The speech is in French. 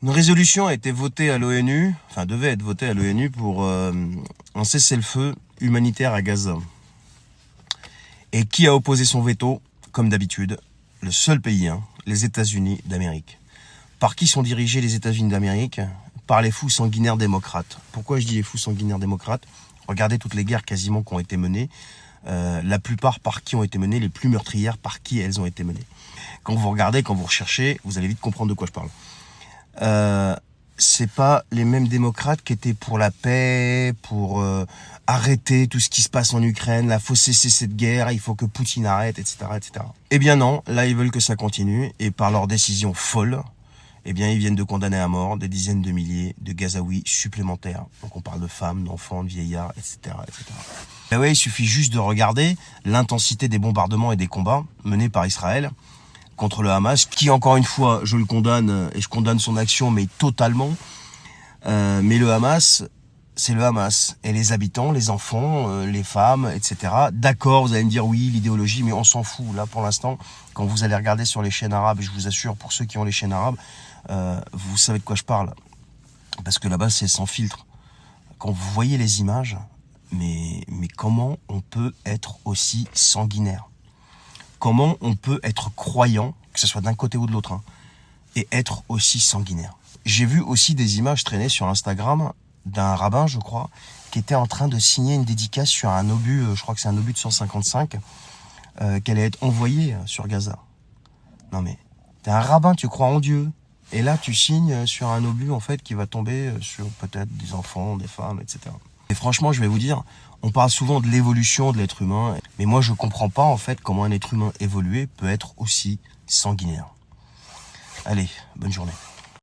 Une résolution a été votée à l'ONU, enfin devait être votée à l'ONU pour un cessez-le-feu humanitaire à Gaza. Et qui a opposé son veto? Comme d'habitude, le seul pays, les États-Unis d'Amérique. Par qui sont dirigés les États-Unis d'Amérique? Par les fous sanguinaires démocrates. Pourquoi je dis les fous sanguinaires démocrates? Regardez toutes les guerres quasiment qui ont été menées. La plupart par qui ont été menées, les plus meurtrières, par qui elles ont été menées. Quand vous regardez, quand vous recherchez, vous allez vite comprendre de quoi je parle. C'est pas les mêmes démocrates qui étaient pour la paix, pour arrêter tout ce qui se passe en Ukraine, là, faut cesser cette guerre, il faut que Poutine arrête, etc., etc. Eh bien non, là, ils veulent que ça continue, et par leur décision folle, eh bien, ils viennent de condamner à mort des dizaines de milliers de Gazaouis supplémentaires. Donc on parle de femmes, d'enfants, de vieillards, etc., etc. Ben ouais, il suffit juste de regarder l'intensité des bombardements et des combats menés par Israël contre le Hamas, qui encore une fois, je le condamne et je condamne son action, mais totalement. Mais le Hamas, c'est le Hamas. Et les habitants, les enfants, les femmes, etc. D'accord, vous allez me dire oui, l'idéologie, mais on s'en fout. Là, pour l'instant, quand vous allez regarder sur les chaînes arabes, et je vous assure, pour ceux qui ont les chaînes arabes, vous savez de quoi je parle. Parce que là-bas, c'est sans filtre. Quand vous voyez les images, mais comment on peut être aussi sanguinaire? Comment on peut être croyant, que ce soit d'un côté ou de l'autre, et être aussi sanguinaire? J'ai vu aussi des images traîner sur Instagram d'un rabbin, je crois, qui était en train de signer une dédicace sur un obus, je crois que c'est un obus de 155, qui allait être envoyé sur Gaza. Non mais, t'es un rabbin, tu crois en Dieu, et là tu signes sur un obus en fait qui va tomber sur peut-être des enfants, des femmes, etc. Et franchement, je vais vous dire, on parle souvent de l'évolution de l'être humain, mais moi je comprends pas en fait comment un être humain évolué peut être aussi sanguinaire. Allez, bonne journée.